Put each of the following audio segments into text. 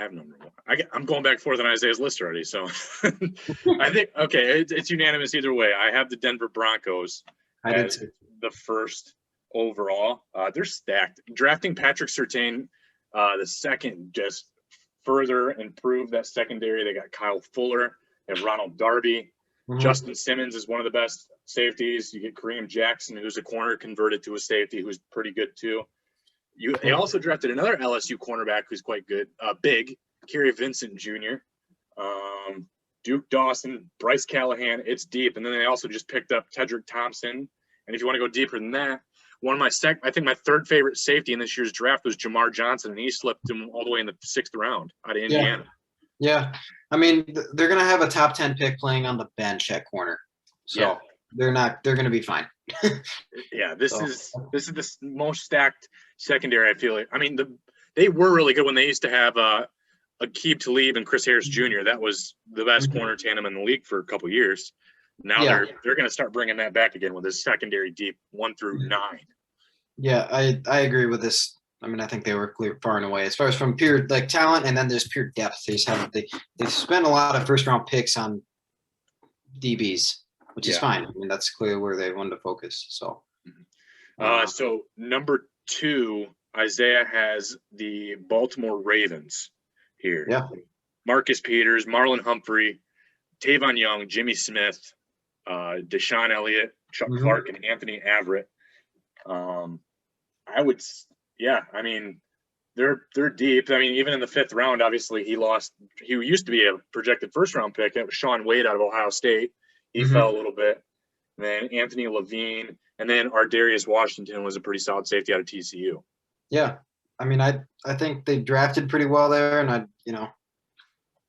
have number one? I'm going back forth on Isaiah's list already. So I think, okay, it's unanimous either way. I have the Denver Broncos as the first overall. They're stacked. Drafting Patrick Surtain, the second, just further improved that secondary. They got Kyle Fuller and Ronald Darby. Justin Simmons is one of the best safeties. You get Kareem Jackson, who's a corner converted to a safety, who's pretty good too. They also drafted another LSU cornerback who's quite good, big, Kerry Vincent Jr., Duke Dawson, Bryce Callahan. It's deep. And then they also just picked up Tedrick Thompson. And if you want to go deeper than that, I think my third favorite safety in this year's draft was Jamar Johnson, and he slipped him all the way in the 6th round out of Indiana. Yeah. I mean, they're going to have a top 10 pick playing on the bench at corner. So they're going to be fine. Yeah, this is the most stacked secondary, I feel like. I mean, they were really good when they used to have Aqib Talib and Chris Harris Jr. That was the best corner tandem in the league for a couple of years. Now they're going to start bringing that back again with this secondary deep 1 through 9. Yeah, I agree with this. I mean, I think they were clear far and away as far as from pure like talent, and then there's pure depth. They spent a lot of first round picks on DBs, which is fine. I mean, that's clearly where they wanted to focus. So, so number 2, Isaiah has the Baltimore Ravens here. Yeah, Marcus Peters, Marlon Humphrey, Tavon Young, Jimmy Smith, Deshaun Elliott, Chuck Clark, and Anthony Averett. I mean, they're deep. I mean, even in the 5th round, obviously he used to be a projected first round pick. It was Sean Wade out of Ohio State. He fell a little bit. And then Anthony Levine, and then Ardarius Washington was a pretty solid safety out of TCU. Yeah. I mean, I think they drafted pretty well there, and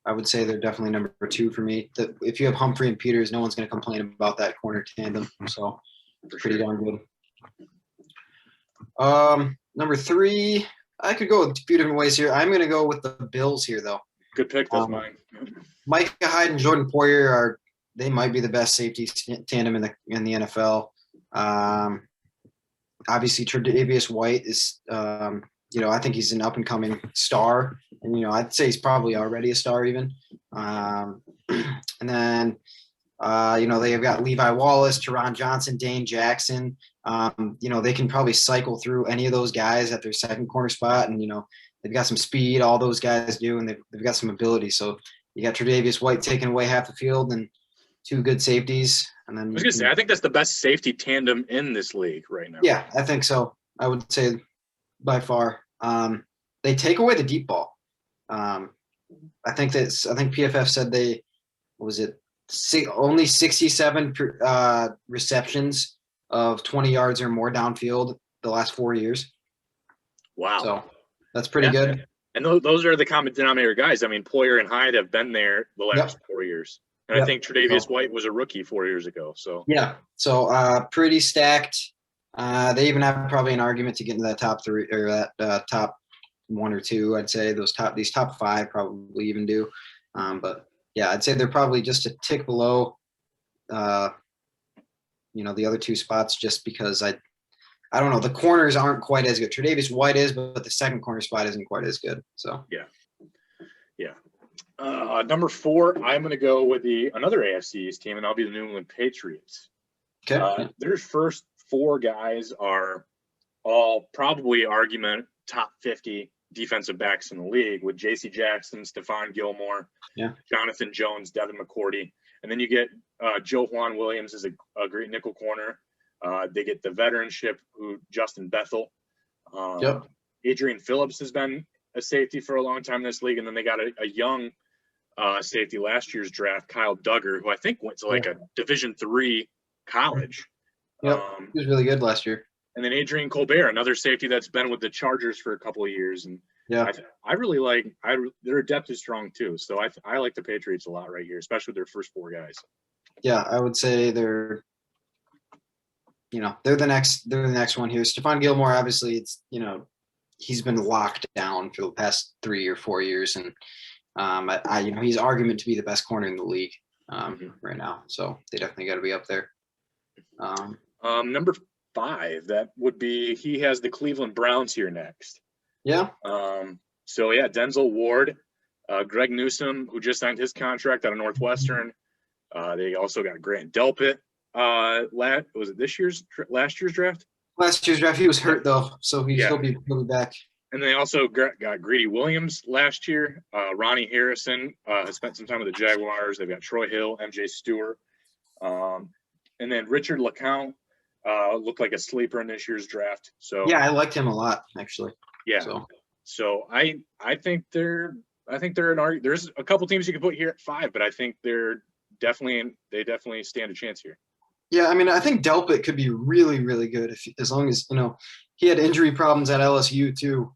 I would say they're definitely number 2 for me. If you have Humphrey and Peters, no one's going to complain about that corner tandem. So pretty darn good. Number 3, I could go a few different ways here. I'm going to go with the Bills here, though. Good pick. That's mine. Micah Hyde and Jordan Poyer they might be the best safety tandem in the NFL. Obviously, Tre'Davious White is, I think he's an up and coming star, and I'd say he's probably already a star even. And then they've got Levi Wallace, Teron Johnson, Dane Jackson. They can probably cycle through any of those guys at their second corner spot, and they've got some speed. All those guys do, and they've got some ability. So you got Tre'Davious White taking away half the field, and 2 good safeties. And then I think that's the best safety tandem in this league right now. Yeah, I think so. I would say by far. They take away the deep ball. I think PFF said only 67 receptions of 20 yards or more downfield the last 4 years. Wow. So that's pretty good. And those are the common denominator guys. I mean, Poyer and Hyde have been there the last 4 years. And I think Tre'Davious White was a rookie 4 years ago. So pretty stacked. They even have probably an argument to get into that top 3 or that top 1 or 2. I'd say these top 5 probably even do. But yeah, I'd say they're probably just a tick below, the other 2 spots, just because I don't know. The corners aren't quite as good. Tre'Davious White is, but the second corner spot isn't quite as good. So yeah. Number 4, I'm going to go with another AFC East team, and I'll be the New England Patriots. Okay. Their first 4 guys are all probably argument top 50 defensive backs in the league, with J.C. Jackson, Stephon Gilmore, Jonathan Jones, Devin McCourty. And then you get Joe Juan Williams is a great nickel corner. They get the veteranship, Justin Bethel. Adrian Phillips has been a safety for a long time in this league. And then they got a young safety last year's draft, Kyle Duggar, who I think went to a Division III college. He was really good last year. And then Adrian Colbert, another safety that's been with the Chargers for a couple of years. And I really like their depth is strong too. So I like the Patriots a lot right here, especially with their first 4 guys. Yeah, I would say they're the next one here. Stephon Gilmore, obviously, it's he's been locked down for the past 3 or 4 years, and he's argument to be the best corner in the league right now. So they definitely got to be up there. Number 5, that would be, he has the Cleveland Browns here next. Yeah. Denzel Ward, Greg Newsome, who just signed his contract out of Northwestern. They also got Grant Delpit. Was it last year's draft? Last year's draft, he was hurt though, so he'll be back. And they also got Greedy Williams last year. Ronnie Harrison has spent some time with the Jaguars. They've got Troy Hill, MJ Stewart. And then Richard LeCount looked like a sleeper in this year's draft. So yeah, I liked him a lot, actually. Yeah. So I think they're there's a couple teams you can put here at 5, but I think they definitely stand a chance here. Yeah, I mean, I think Delpit could be really, really good as long as, he had injury problems at LSU too.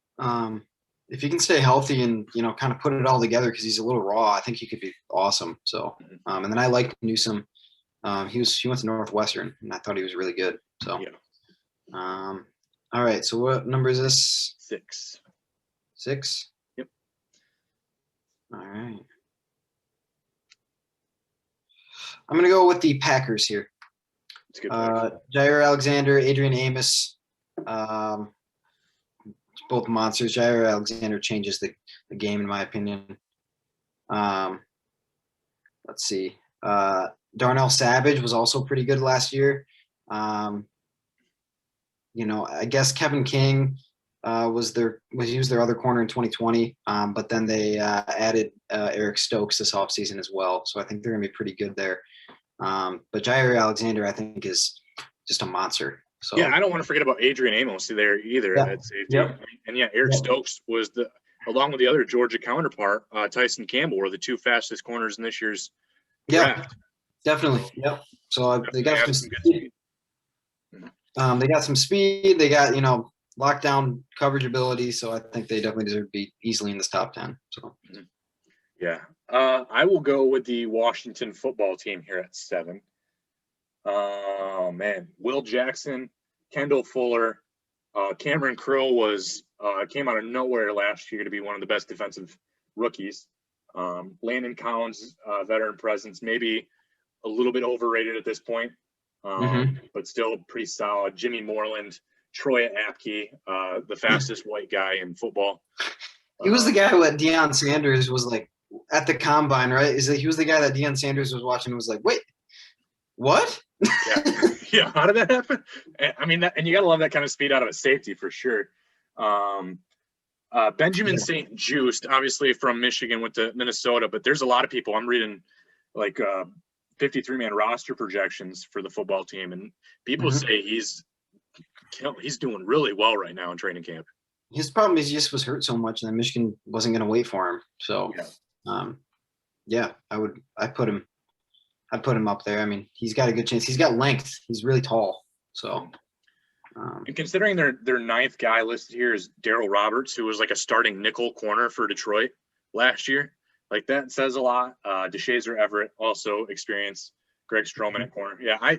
If he can stay healthy and, kind of put it all together because he's a little raw, I think he could be awesome. So, and then I liked Newsome. He went to Northwestern, and I thought he was really good. So, yeah. All right. So what number is this? 6. 6? Yep. All right. I'm going to go with the Packers here. It's good. Jair Alexander, Adrian Amos, both monsters. Jair Alexander changes the game, in my opinion. Let's see. Darnell Savage was also pretty good last year. I guess Kevin King was their other corner in 2020, but then they added Eric Stokes this offseason as well. So I think they're going to be pretty good there. But Jair Alexander, I think, is just a monster. So yeah, I don't want to forget about Adrian Amos there either at safety. Yep. And Eric Stokes was along with the other Georgia counterpart, Tyson Campbell, were the 2 fastest corners in this year's draft. Definitely. Yep. So they got some speed. They got some speed. They got, lockdown coverage ability. So I think they definitely deserve to be easily in this top 10. So yeah. I will go with the Washington football team here at 7. Oh man, Will Jackson, Kendall Fuller, Cameron Crowe came out of nowhere last year to be one of the best defensive rookies. Landon Collins, veteran presence, maybe a little bit overrated at this point, but still pretty solid. Jimmy Moreland, Troy Apke, the fastest white guy in football. He was the guy who Deion Sanders was like at the combine, right? He was the guy that Deion Sanders was watching and was like, wait, what? Yeah. How did that happen? I mean, and you got to love that kind of speed out of a safety for sure. Benjamin St. Juste, obviously from Michigan, went to Minnesota, but there's a lot of people. I'm reading like 53-man roster projections for the football team, and people say he's doing really well right now in training camp. His problem is he just was hurt so much, and then Michigan wasn't going to wait for him. So, I'd put him up there. I mean, he's got a good chance. He's got length. He's really tall. So, and considering their 9th guy listed here is Darryl Roberts, who was like a starting nickel corner for Detroit last year, like that says a lot. DeShazer Everett also experienced. Greg Stroman at corner. Yeah,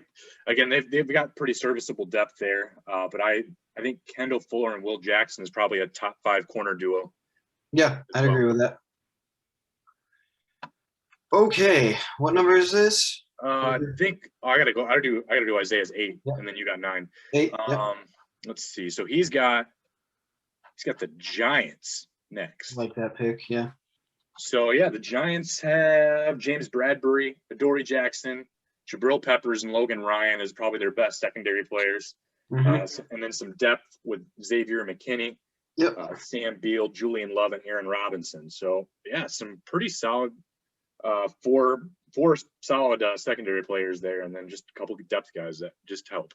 they've got pretty serviceable depth there, but I think Kendall Fuller and Will Jackson is probably a top 5 corner duo. Yeah, I'd agree with that. Okay, what number is this? I think I gotta do Isaiah's 8, and then you got 9. 8. Let's see. So he's got the Giants next. I like that pick, yeah. So yeah, the Giants have James Bradbury, Adoree Jackson, Jabril Peppers, and Logan Ryan is probably their best secondary players. And then some depth with Xavier McKinney, Sam Beal, Julian Love, and Aaron Robinson. So yeah, some pretty solid four solid secondary players there, and then just a couple of depth guys that just help.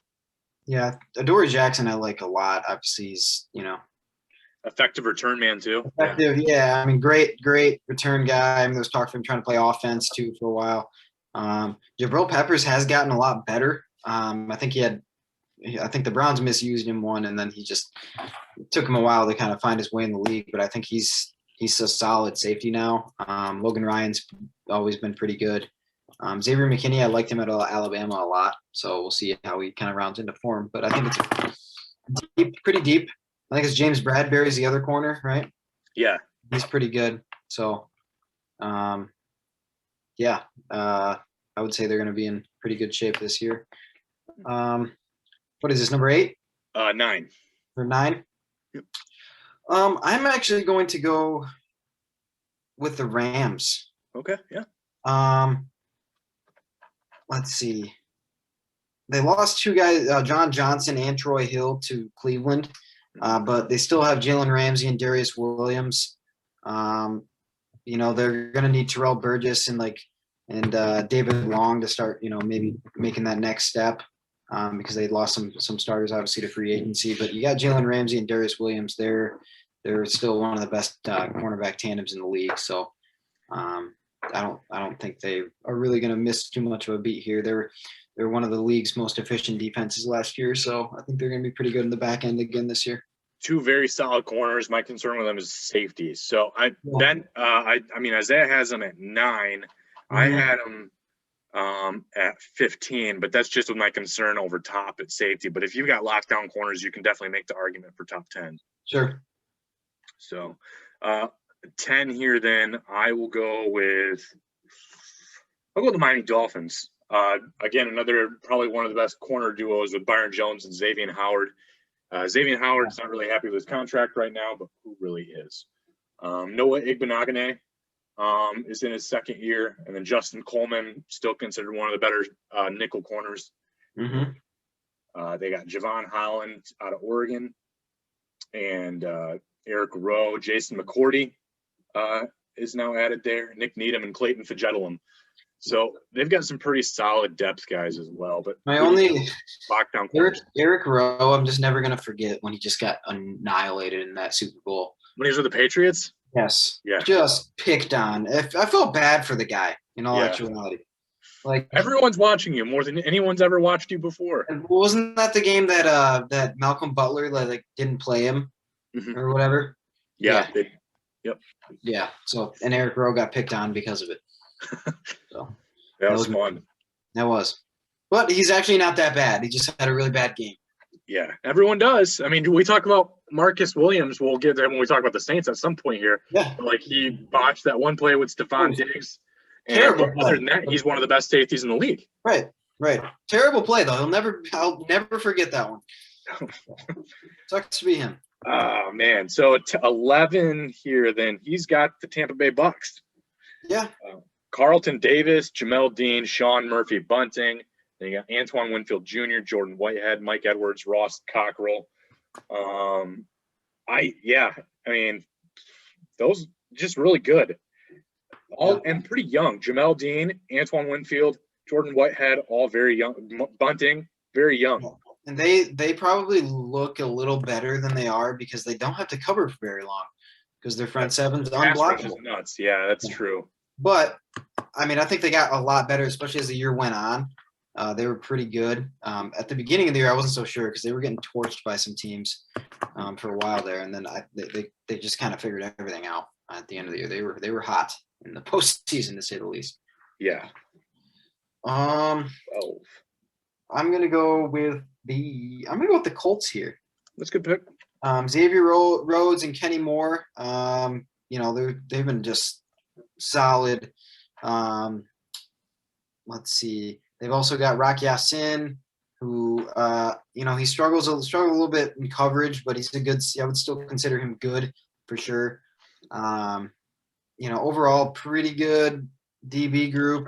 Yeah, Adoree Jackson I like a lot. Obviously, he's effective return man too. Effective, yeah. I mean, great return guy. I mean, there was talk of him trying to play offense too for a while. Jabril Peppers has gotten a lot better. I think the Browns misused him one, and then he just took him a while to kind of find his way in the league. But I think he's a solid safety now. Logan Ryan's always been pretty good. Xavier McKinney, I liked him at Alabama a lot, so we'll see how he kind of rounds into form. But I think it's pretty deep. I think it's James Bradbury's the other corner, right? Yeah, he's pretty good. So, I would say they're going to be in pretty good shape this year. What is this, number 8? 9. Or 9? Yep. I'm actually going to go with the Rams. Okay, yeah. Let's see. They lost two guys, John Johnson and Troy Hill, to Cleveland, but they still have Jalen Ramsey and Darius Williams. They're going to need Terrell Burgess and David Long to start, maybe making that next step, because they lost some starters, obviously, to free agency. But you got Jalen Ramsey and Darius Williams. They're still one of the best cornerback tandems in the league. So I don't think they are really going to miss too much of a beat here. They're one of the league's most efficient defenses last year, so I think they're going to be pretty good in the back end again this year. Two very solid corners. My concern with them is safety. So Isaiah has them at 9. Mm-hmm. I had them at 15, but that's just with my concern over top at safety. But if you've got lockdown corners, you can definitely make the argument for top 10. Sure. So 10 here, then I will go with the Miami Dolphins. Again, another probably one of the best corner duos with Byron Jones and Xavier Howard. Xavier Howard's not really happy with his contract right now, but who really is? Noah Igbenogany is in his second year, and then Justin Coleman, still considered one of the better nickel corners. Mm-hmm. They got Javon Holland out of Oregon, and Eric Rowe, Jason McCourty is now added there, Nick Needham, and Clayton Fajetelum. So they've got some pretty solid depth guys as well. But my only lockdown Eric Rowe, I'm just never gonna forget when he just got annihilated in that Super Bowl. When he was with the Patriots? Yes. Yeah. Just picked on. I felt bad for the guy in all actuality. Like, everyone's watching you more than anyone's ever watched you before. Wasn't that the game that Malcolm Butler didn't play him or whatever? Yeah. Yep. Yeah. So and Eric Rowe got picked on because of it. So that was fun. That was. But he's actually not that bad. He just had a really bad game. Yeah, everyone does. I mean, we talk about Marcus Williams. We'll get there when we talk about the Saints at some point here. Yeah. But he botched that one play with Stephon Diggs. Terrible. Other than that, he's one of the best safeties in the league. Right. Terrible play though. I'll never forget that one. Sucks to be him. Oh man. So 11 here. Then he's got the Tampa Bay Bucks. Yeah. Carlton Davis, Jamel Dean, Sean Murphy Bunting. Then you got Antoine Winfield Jr., Jordan Whitehead, Mike Edwards, Ross Cockrell. Those just really good. And pretty young. Jamel Dean, Antoine Winfield, Jordan Whitehead, all very young. Bunting, very young. And they probably look a little better than they are because they don't have to cover for very long because their front seven's unblockable. Nuts. Yeah, that's true. But I mean, I think they got a lot better, especially as the year went on. They were pretty good. At the beginning of the year, I wasn't so sure because they were getting torched by some teams for a while there, and then they just kind of figured everything out at the end of the year. They were hot in the postseason, to say the least. Yeah. I'm gonna go with the Colts here. That's a good pick. Xavier Rhodes and Kenny Moore. They've been just solid. Let's see. They've also got Rock Ya-Sin, who he struggled a little bit in coverage, but he's I would still consider him good for sure. Overall pretty good DB group.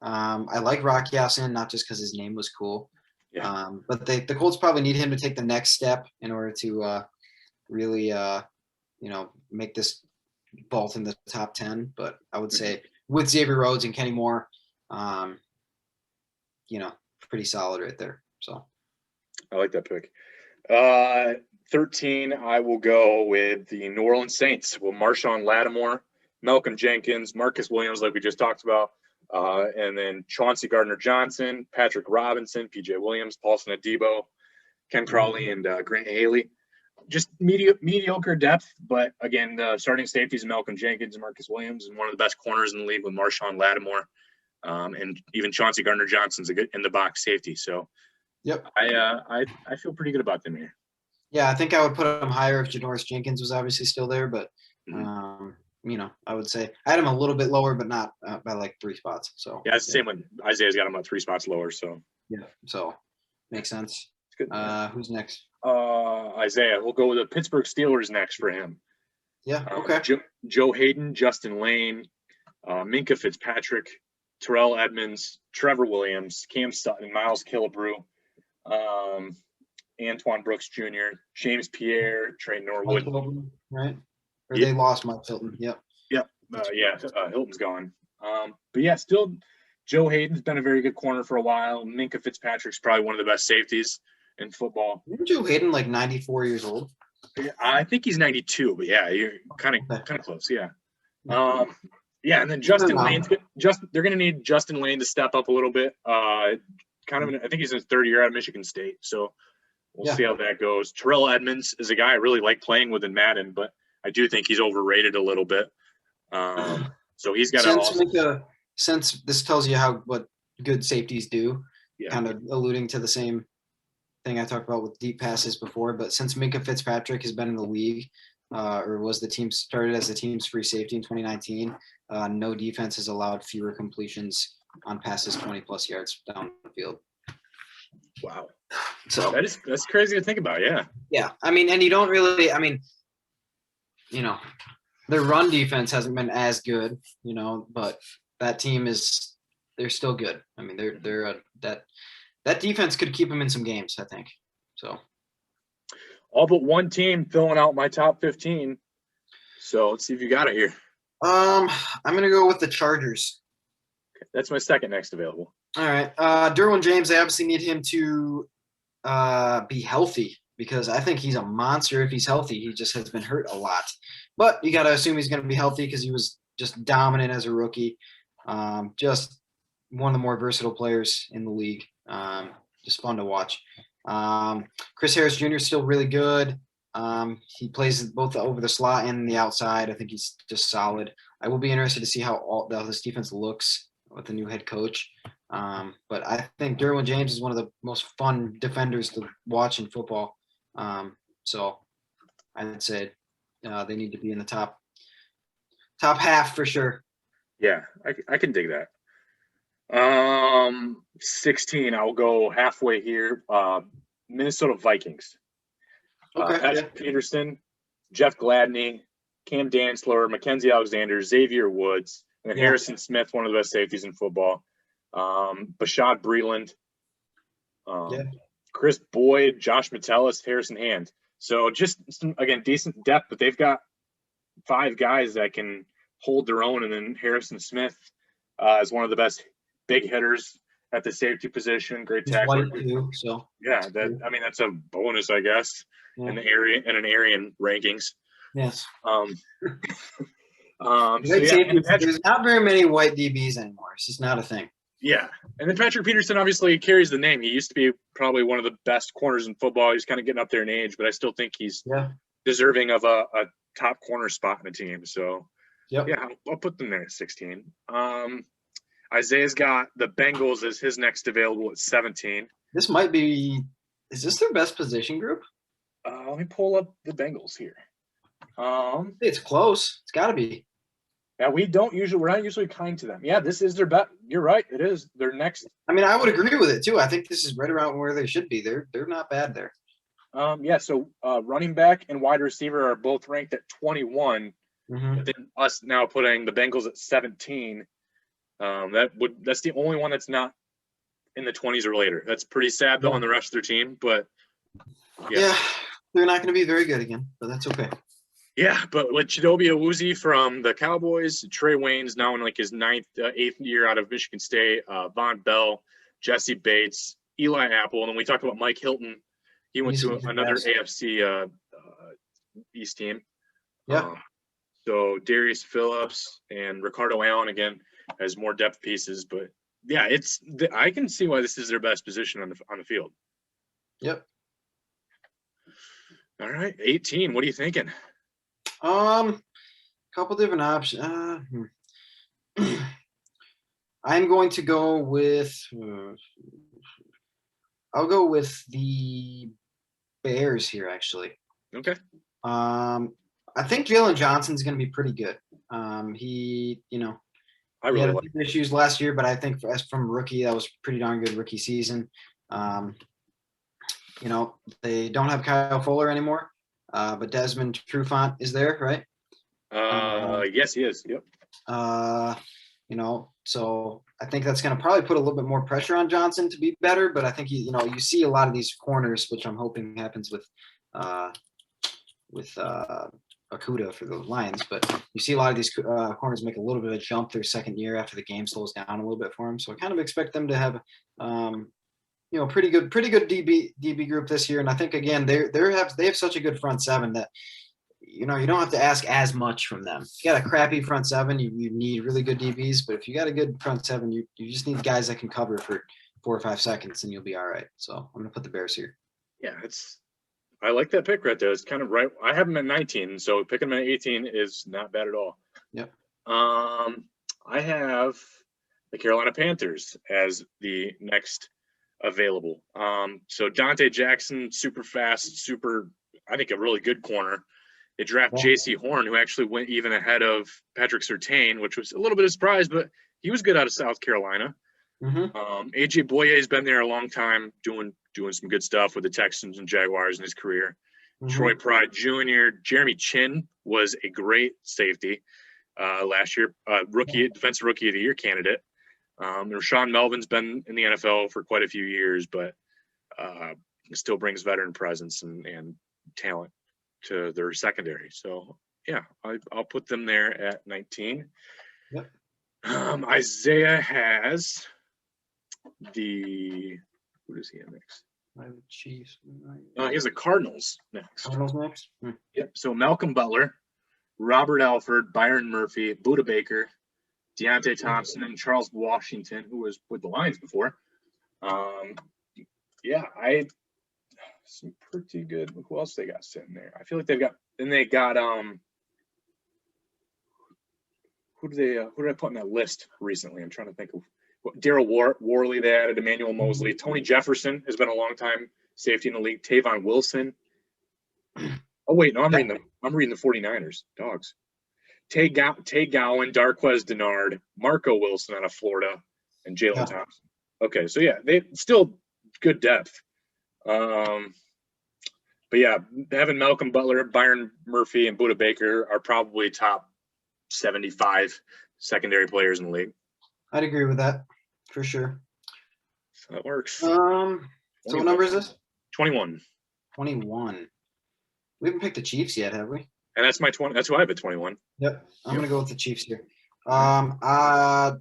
I like Rock Ya-Sin, not just because his name was cool. Yeah. But the Colts probably need him to take the next step in order to really make this vault in the top 10. But I would say with Xavier Rhodes and Kenny Moore, pretty solid right there. So I like that pick. 13, I will go with the New Orleans Saints. Well, Marshawn Lattimore, Malcolm Jenkins, Marcus Williams, like we just talked about, and then Chauncey Gardner-Johnson, Patrick Robinson, P.J. Williams, Paulson Adebo, Ken Crawley, and Grant Haley. Just mediocre depth, but again, the starting safeties, Malcolm Jenkins and Marcus Williams, and one of the best corners in the league with Marshawn Lattimore. And even Chauncey Gardner-Johnson's a good in the box safety. So, yep, I feel pretty good about them here. Yeah, I think I would put him higher if Janoris Jenkins was obviously still there, but I would say I had him a little bit lower, but not by like 3 spots. So yeah, it's the same one. Isaiah's got him about 3 spots lower. So yeah, so makes sense. It's good. Who's next? Isaiah. We'll go with the Pittsburgh Steelers next for him. Yeah. Okay. Joe Hayden, Justin Lane, Minka Fitzpatrick, Terrell Edmonds, Trevor Williams, Cam Sutton, Miles Killebrew, Antoine Brooks Jr., James Pierre, Trey Norwood. Hilton, right? Or they lost Mike Hilton. Yep. Yep. Hilton's gone. But yeah, still Joe Hayden's been a very good corner for a while. Minka Fitzpatrick's probably one of the best safeties in football. Isn't Joe Hayden like 94 years old? I think he's 92, but yeah, you're kind of close. Yeah. Yeah, and then Justin Lane's they're going to need Justin Lane to step up a little bit. I think he's in his third year out of Michigan State, so we'll see how that goes. Terrell Edmonds is a guy I really like playing with in Madden, but I do think he's overrated a little bit. So he's got since this tells you what good safeties do, kind of alluding to the same thing I talked about with deep passes before, but since Minka Fitzpatrick has been in the league, or was the team started as the team's free safety in 2019, no defense has allowed fewer completions on passes 20 plus yards down the field. Wow. So that's crazy to think about. Yeah. Yeah. I mean, and you don't really, I mean, their run defense hasn't been as good, but that team they're still good. I mean, that defense could keep them in some games, I think. So. All but one team filling out my top 15. So let's see if you got it here. I'm going to go with the Chargers. Okay, that's my second next available. All right. Derwin James, they obviously need him to be healthy because I think he's a monster if he's healthy. He just has been hurt a lot. But you got to assume he's going to be healthy because he was just dominant as a rookie. Just one of the more versatile players in the league. Just fun to watch. Chris Harris Jr. is still really good. He plays both over the slot and the outside. I think he's just solid. I will be interested to see how this defense looks with the new head coach. But I think Derwin James is one of the most fun defenders to watch in football. So I'd say they need to be in the top half for sure. Yeah, I can dig that. 16, I'll go halfway here. Minnesota Vikings. Okay. Patrick Peterson, Jeff Gladney, Cam Dantzler, Mackenzie Alexander, Xavier Woods, and then Harrison Smith, one of the best safeties in football. Bashad Breeland, Chris Boyd, Josh Metellus, Harrison Hand. So just again, decent depth, but they've got 5 guys that can hold their own. And then Harrison Smith is one of the best big hitters at the safety position. Great tackler. So that's a bonus, I guess, in an Aryan rankings. Yes. There's not very many white DBs anymore. It's just not a thing. Yeah. And then Patrick Peterson obviously carries the name. He used to be probably one of the best corners in football. He's kind of getting up there in age, but I still think he's deserving of a top corner spot in the team. So, I'll put them there at 16. Isaiah's got the Bengals as his next available at 17. Is this their best position group? Let me pull up the Bengals here. It's close. It's got to be. Yeah, we're not usually kind to them. Yeah, this is their bet. You're right. It is their next. I mean, I would agree with it too. I think this is right around where they should be. They're not bad there. So running back and wide receiver are both ranked at 21. Mm-hmm. But then us now putting the Bengals at 17. That's the only one that's not in the 20s or later. That's pretty sad though on the rest of their team. But yeah, they're not going to be very good again, but that's okay. Yeah, but with Chidobe Awuzie from the Cowboys, Trey Wayne's now in like his 8th year out of Michigan State, Von Bell, Jesse Bates, Eli Apple, and then we talked about Mike Hilton. He went to another AFC East team. Yeah. So Darius Phillips and Ricardo Allen again has more depth pieces, but yeah, I can see why this is their best position on the field. Yep. All right, 18. What are you thinking? Couple different options. I'm going to go with. I'll go with the Bears here, actually. Okay. I think Jalen Johnson's going to be pretty good. He had a few issues last year, but I think from rookie, that was pretty darn good rookie season. They don't have Kyle Fuller anymore, but Desmond Trufant is there, right? Yes, he is. Yep. You know, so I think that's going to probably put a little bit more pressure on Johnson to be better. But I think you know, you see a lot of these corners, which I'm hoping happens with Akuda for the Lions. But you see a lot of these corners make a little bit of a jump their second year after the game slows down a little bit for them. So I kind of expect them to have you know, pretty good DB group this year. And I think again, they have such a good front seven that, you know, you don't have to ask as much from them. If you got a crappy front seven, you need really good DBs. But if you got a good front seven, you just need guys that can cover for 4 or 5 seconds and you'll be all right. So I'm going to put the Bears here. Yeah, I like that pick right there. It's kind of right. I have them at 19, so picking them at 18 is not bad at all. Yep. I have the Carolina Panthers as the next available. So Dante Jackson, super fast, I think a really good corner. They draft J.C. Horn, who actually went even ahead of Patrick Surtain, which was a little bit of a surprise, but he was good out of South Carolina. Mm-hmm. A.J. Boye has been there a long time, doing some good stuff with the Texans and Jaguars in his career. Mm-hmm. Troy Pride Jr., Jeremy Chin was a great safety last year, defensive rookie of the year candidate. Rashawn Melvin's been in the NFL for quite a few years, but still brings veteran presence and talent to their secondary. So yeah, I'll put them there at 19. Yep. Isaiah has who does he have next? Chiefs. He has the Cardinals next. Cardinals next. Yep. So Malcolm Butler, Robert Alford, Byron Murphy, Budda Baker, Deontay Thompson, and Charles Washington, who was with the Lions before. Some pretty good. Look who else they got sitting there. I feel like they got who did I put on that list recently? I'm trying to think of Daryl Worley. They added Emmanuel Mosley. Tony Jefferson has been a long time safety in the league. Tavon Wilson. Oh wait, no, I'm reading the 49ers. Dogs. Tay Gowan, Darquez Denard, Marco Wilson out of Florida, and Jalen Thompson. Okay, so yeah, they still good depth. But yeah, having Malcolm Butler, Byron Murphy, and Budda Baker are probably top 75 secondary players in the league. I'd agree with that for sure. So that works. So what number is this? 21. 21. We haven't picked the Chiefs yet, have we? And that's my 20. That's why I have at 21. Yep. I'm gonna go with the Chiefs here. L'Jarius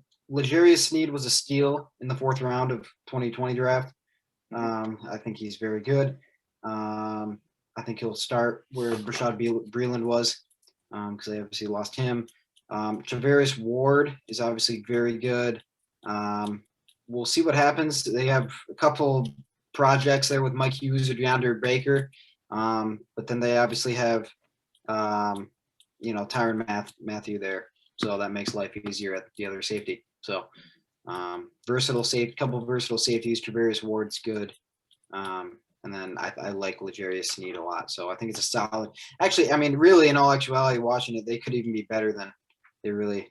Sneed was a steal in the 4th round of 2020 draft. I think he's very good. I think he'll start where Rashad Breeland was, because they obviously lost him. Travaris Ward is obviously very good. We'll see what happens. They have a couple projects there with Mike Hughes or DeAndre Baker, but then they obviously have Tyrann Mathieu there, so that makes life easier at the other safety. So couple versatile safeties. Travaris Ward's good, and then I like L'Jarius Sneed a lot. So I think it's a solid. Actually, I mean, really, in all actuality, watching it, they could even be better than we really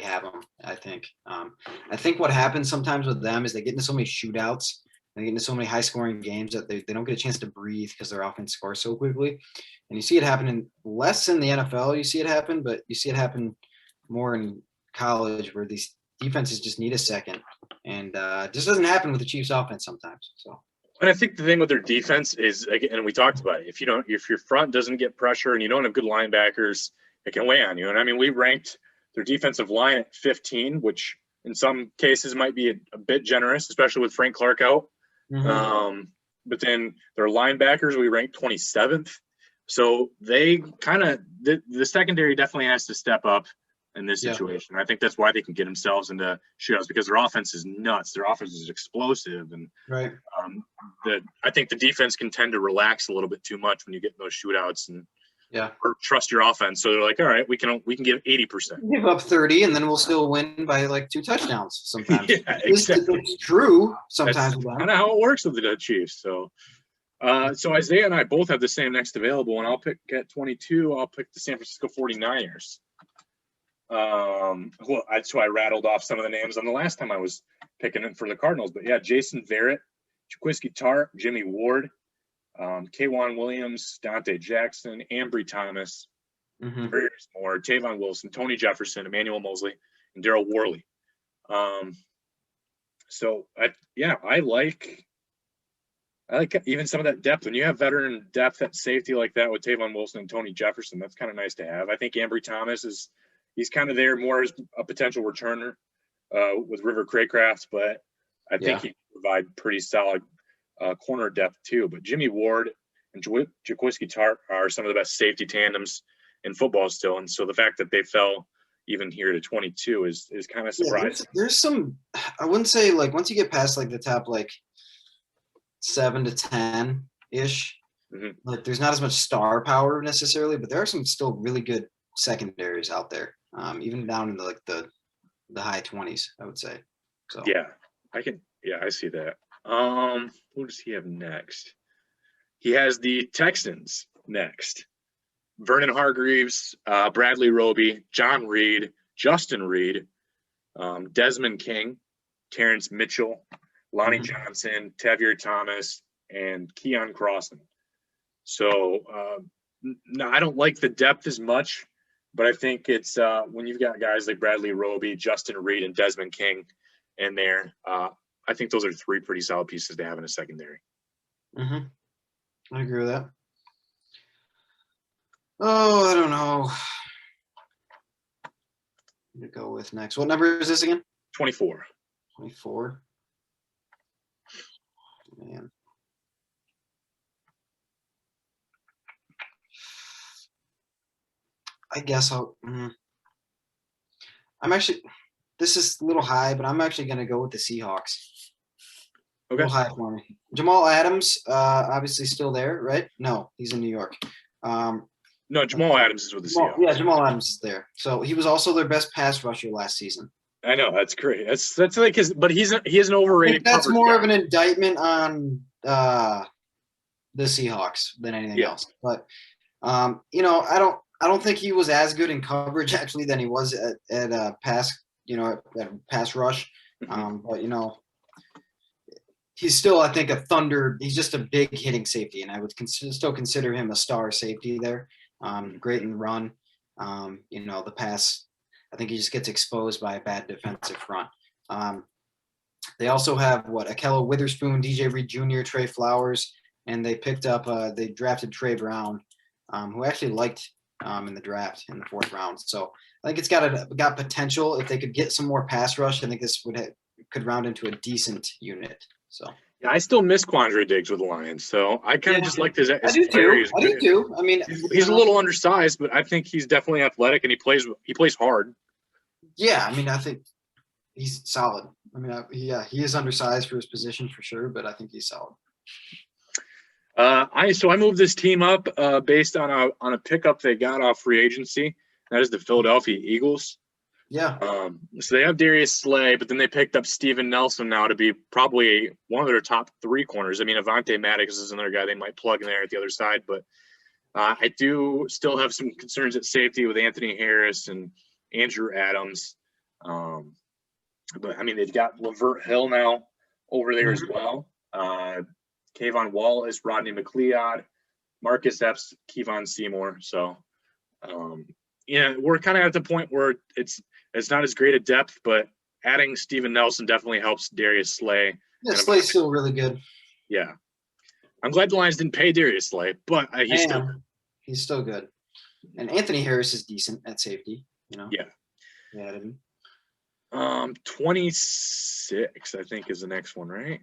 have them. I think. I think what happens sometimes with them is they get into so many shootouts. They get into so many high-scoring games that they don't get a chance to breathe because their offense scores so quickly. And you see it happening less in the NFL. You see it happen, but you see it happen more in college where these defenses just need a second. And it just doesn't happen with the Chiefs offense sometimes. So. And I think the thing with their defense is, and we talked about it, if your front doesn't get pressure and you don't have good linebackers, it can weigh on you. And I mean, we ranked their defensive line at 15, which in some cases might be a bit generous, especially with Frank Clark out. Mm-hmm. But then their linebackers, we ranked 27th. So they the secondary definitely has to step up in this situation. I think that's why they can get themselves into shootouts, because their offense is nuts. Their offense is explosive. And right. I think the defense can tend to relax a little bit too much when you get in those shootouts and or trust your offense. So they're like, all right, we can give 80%. Give up 30 and then we'll still win by like 2 touchdowns sometimes. Yeah, exactly. It's true sometimes. That's kind of how it works with the Chiefs. So Isaiah and I both have the same next available, and I'll pick at 22. I'll pick the San Francisco 49ers. So I rattled off some of the names on the last time I was picking it for the Cardinals. But yeah, Jason Verrett, Jaquiski Tartt, Jimmy Ward, K'Wan Williams, Dante Jackson, Ambry Thomas, Darius Moore, Tavon Wilson, Tony Jefferson, Emmanuel Mosley, and Daryl Worley. So I like even some of that depth. When you have veteran depth at safety like that with Tavon Wilson and Tony Jefferson, that's kind of nice to have. I think Ambry Thomas he's kind of there more as a potential returner with River Craycraft, but I think he can provide pretty solid corner depth too. But Jimmy Ward and Jaquiski Tartt are some of the best safety tandems in football still, and so the fact that they fell even here to 22 is kind of surprising. There's some, I wouldn't say like once you get past like the top like 7 to 10 ish, like there's not as much star power necessarily, but there are some still really good secondaries out there, even down in the high 20s, I would say. So I see that. Who does he have next? He has the Texans next. Vernon Hargreaves, Bradley Roby, John Reed, Justin Reed, Desmond King, Terrence Mitchell, Lonnie Johnson, Tavier Thomas, and Keon Crossan. So no, I don't like the depth as much, but I think it's when you've got guys like Bradley Roby, Justin Reed, and Desmond King in there, I think those are 3 pretty solid pieces to have in a secondary. I agree with that. Oh, I don't know. I'm going to go with next. What number is this again? 24. 24. Man. I guess I'm actually, this is a little high, but I'm actually going to go with the Seahawks. Okay. A little high for me. Jamal Adams, obviously still there, right? No, he's in New York. No, Jamal Adams is with the Seahawks. Yeah, Jamal Adams is there. So he was also their best pass rusher last season. I know, that's great. That's like but he is an overrated. That's more of an indictment on the Seahawks than anything else. But I don't think he was as good in coverage actually than he was at pass rush. But he's still, I think, he's just a big hitting safety, and I would still consider him a star safety there. Great in run. The pass, I think he just gets exposed by a bad defensive front. They also have Akello Witherspoon, DJ Reed Jr., Trey Flowers, and they picked up, they drafted Trey Brown, who actually liked in the draft in the 4th round. So I think it's got potential. If they could get some more pass rush, I think this could round into a decent unit. So. Yeah, I still miss Quandre Diggs with the Lions, so I kind of just like his. I do too. I mean, he's a little undersized, but I think he's definitely athletic and he plays hard. Yeah, I mean, I think he's solid. I mean, he is undersized for his position for sure, but I think he's solid. I moved this team up based on a pickup they got off free agency. That is the Philadelphia Eagles. Yeah. So they have Darius Slay, but then they picked up Steven Nelson now to be probably one of their top 3 corners. I mean, Avonte Maddox is another guy they might plug in there at the other side, but I do still have some concerns at safety with Anthony Harris and Andrew Adams. But I mean, they've got Lavert Hill now over there as well. Kayvon Wallace, Rodney McLeod, Marcus Epps, Kevon Seymour. So, we're kind of at the point where it's not as great a depth, but adding Steven Nelson definitely helps Darius Slay. Yeah, Slay's still really good. Yeah. I'm glad the Lions didn't pay Darius Slay, but he's still good. And Anthony Harris is decent at safety, Yeah. Yeah. 26, I think, is the next one, right?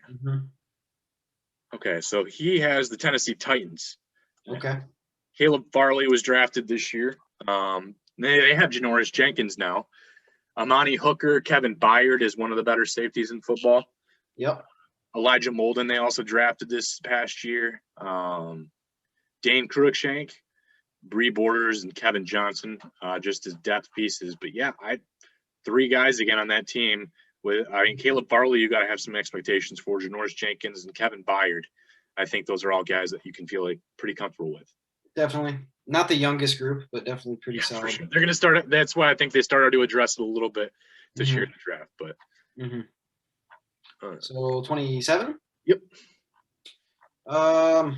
Okay, so he has the Tennessee Titans. Okay. Caleb Farley was drafted this year. They have Janoris Jenkins now. Amani Hooker, Kevin Byard is one of the better safeties in football. Yep. Elijah Molden, they also drafted this past year. Dane Cruikshank, Bree Borders, and Kevin Johnson, just as depth pieces. But yeah, 3 guys again on that team. Caleb Farley, you got to have some expectations for. Janoris Jenkins and Kevin Byard. I think those are all guys that you can feel like pretty comfortable with. Definitely. Not the youngest group, but definitely pretty solid. For sure. They're going to start. That's why I think they started to address it a little bit this year in the draft. But So 27? Yep. I'll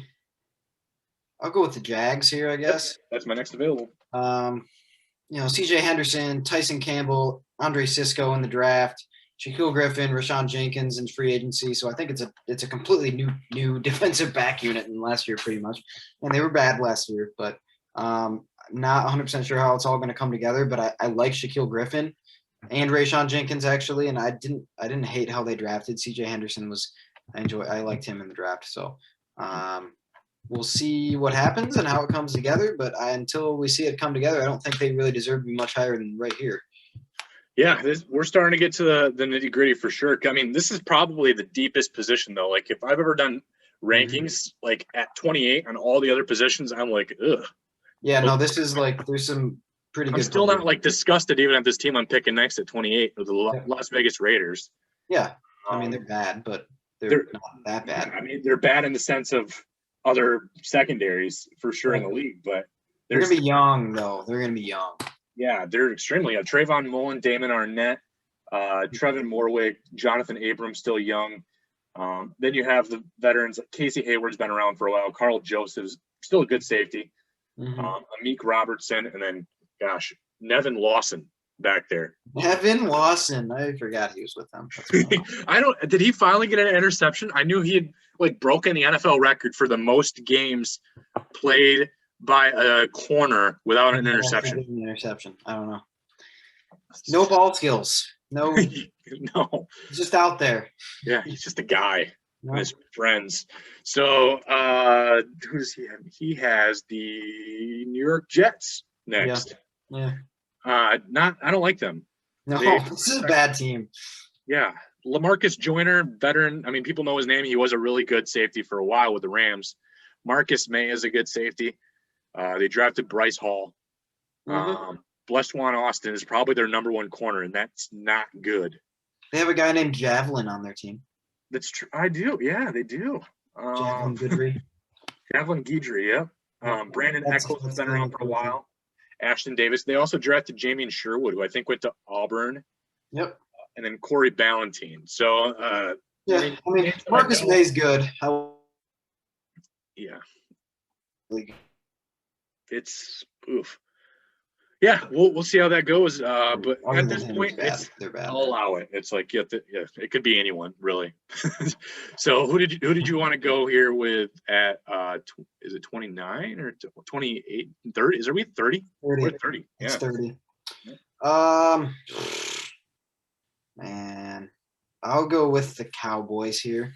go with the Jags here, I guess. Yep. That's my next available. CJ Henderson, Tyson Campbell, Andre Sisco in the draft, Shaquille Griffin, Rashawn Jenkins in free agency. So I think it's a completely new defensive back unit than last year, pretty much. And they were bad last year, but not 100% sure how it's all going to come together. But I like Shaquille Griffin and Rashawn Jenkins actually, and I didn't hate how they drafted CJ Henderson. I liked him in the draft. So we'll see what happens and how it comes together. But until we see it come together, I don't think they really deserve to be much higher than right here. Yeah, we're starting to get to the nitty gritty for sure. I mean, this is probably the deepest position though. Like if I've ever done rankings like at 28 on all the other positions, I'm like, ugh. Yeah, no, this is like there's some pretty good. I'm still not like disgusted even at this team I'm picking next at 28 with the Las Vegas Raiders. Yeah, I mean they're bad, but they're not that bad. I mean they're bad in the sense of other secondaries for sure in the league, but they're gonna be young though. They're gonna be young. Yeah, they're extremely young. Trayvon Mullen, Damon Arnett, Trevin Morwick, Jonathan Abrams, still young. Then you have the veterans. Casey Hayward's been around for a while. Carl Joseph's still a good safety. Amik Robertson, and then, gosh, Nevin Lawson back there. Nevin Lawson. I forgot he was with them. Did he finally get an interception? I knew he had broken the NFL record for the most games played by a corner without an interception. I don't know. No ball skills. No. No. He's just out there. Yeah, he's just a guy. No. His friends. So who does he have? He has the New York Jets next. Yeah. I don't like them. No, this is a bad team. Yeah. LaMarcus Joyner, veteran. I mean, people know his name. He was a really good safety for a while with the Rams. Marcus May is a good safety. They drafted Bryce Hall. Blesswan Austin is probably their number one corner, and that's not good. They have a guy named Javelin on their team. That's true. I do. Yeah, they do. Javelin Guidry. Javelin Guidry, yeah. Brandon Eccles has been around for a while. Ashton Davis. They also drafted Jamie Sherwood, who I think went to Auburn. Yep. And then Corey Ballentine. So, I mean Marcus May's good. Yeah. It's oof. Yeah, we'll see how that goes. But at this point, they're bad. I'll allow it. It's like it could be anyone really. So who did you want to go here with at is it 29 or 28? 30? Is we 30? 30. We're 30. It's 30. Man, I'll go with the Cowboys here.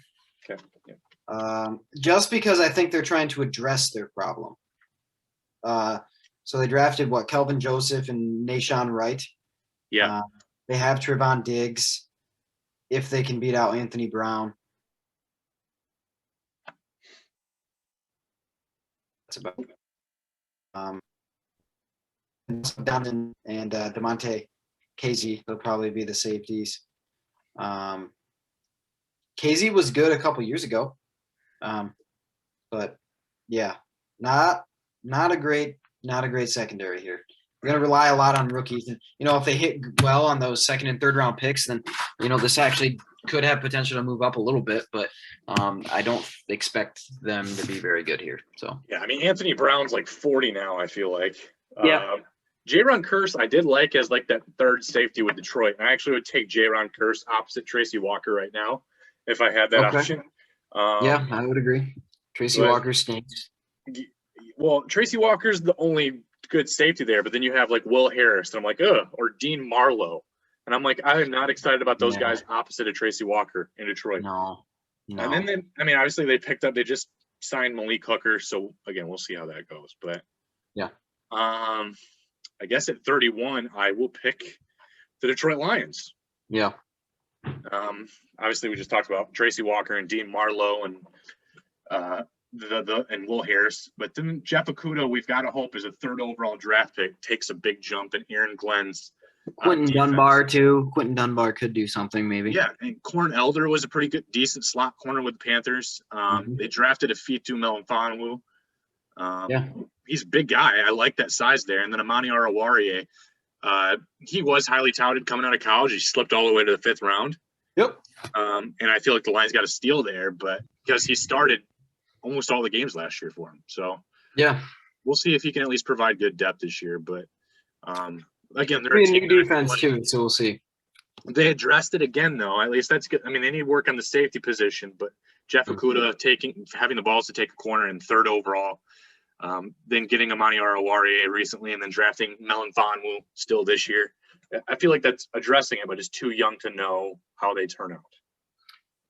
Okay. Yeah. Just because I think they're trying to address their problem. So they drafted Kelvin Joseph and Nashawn Wright. Yeah. They have Trevon Diggs. If they can beat out Anthony Brown. That's about Dunn and DeMonte Casey will probably be the safeties. Casey was good a couple years ago. But yeah, not a great secondary here. We're going to rely a lot on rookies. And, if they hit well on those second and third round picks, then, this actually could have potential to move up a little bit. But I don't expect them to be very good here. So, yeah, I mean, Anthony Brown's like 40 now, I feel like. Yeah. J-Ron Kearse, I did like as like that third safety with Detroit. I actually would take J-Ron Kearse opposite Tracy Walker right now if I had that option. Yeah, I would agree. Tracy Walker stinks. Well, Tracy Walker's the only good safety there, but then you have like Will Harris, and I'm like, or Dean Marlowe. And I'm like, I am not excited about those guys opposite of Tracy Walker in Detroit. No. And then obviously they just signed Malik Hooker. So again, we'll see how that goes. But yeah. I guess at 31, I will pick the Detroit Lions. Yeah. Obviously we just talked about Tracy Walker and Dean Marlowe and and Will Harris, but then Jeff Okudah, we've got to hope is a third overall draft pick, takes a big jump, and Aaron Glenn's Quentin Dunbar too. Quentin Dunbar could do something maybe. Yeah, and Corn Elder was a pretty good, decent slot corner with the Panthers. They drafted Afitu Melifonwu. He's a big guy. I like that size there. And then Amani Arawarie, he was highly touted coming out of college. He slipped all the way to the 5th round. Yep. And I feel like the Lions got a steal there, but because he started almost all the games last year for him. So yeah. we'll see if he can at least provide good depth this year. But again, they're Be a a new team that defense too, so we'll see. they addressed it again, though. At least that's good. I mean, they need work on the safety position, but Jeff Okuda having the balls to take a corner in 3rd overall, then getting Amani Arawari recently, and then drafting Melon Thonwu still this year. I feel like that's addressing it, but it's too young to know how they turn out.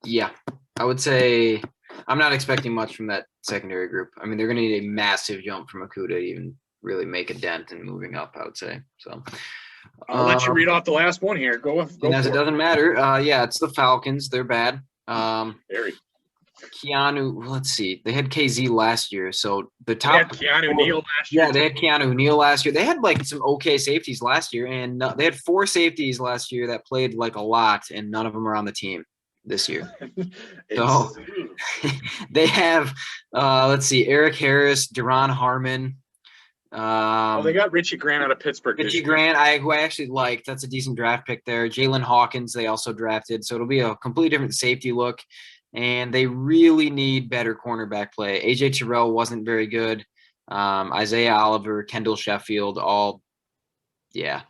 Yeah, I would say I'm not expecting much from that secondary group. I mean, they're going to need a massive jump from Okuda to even really make a dent in moving up, I would say. So I'll let you read off the last one here. Go as it doesn't matter. Yeah, it's the Falcons. They're bad. Very. Keanu, let's see. They had KZ last year, so the top. They had Keanu Neal last year. Yeah, they had Keanu Neal last year. They had like some okay safeties last year, and they had 4 safeties last year that played like a lot, and none of them are on the team this year. So they have, let's see, Eric Harris, Deron Harmon. They got Richie Grant out of Pittsburgh. Richie Grant, who I actually liked. That's a decent draft pick there. Jalen Hawkins, they also drafted. So it'll be a completely different safety look. And they really need better cornerback play. AJ Terrell wasn't very good. Isaiah Oliver, Kendall Sheffield, they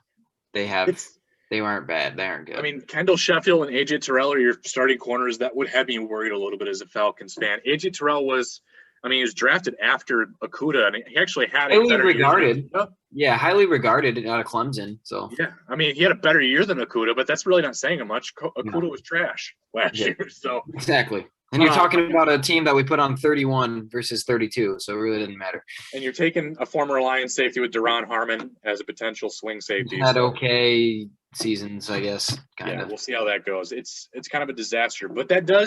weren't bad. They aren't good. I mean, Kendall Sheffield and AJ Terrell are your starting corners. That would have me worried a little bit as a Falcons fan. AJ Terrell he was drafted after Okuda, and he actually had highly regarded. Yeah, highly regarded out of Clemson. So yeah, I mean, he had a better year than Okuda, but that's really not saying much. Okuda was trash last year. So exactly. And you're talking about a team that we put on 31 versus 32, so it really didn't matter. And you're taking a former Lions safety with Deron Harmon as a potential swing safety. Had okay seasons, I guess. Kind of. We'll see how that goes. It's kind of a disaster, but that does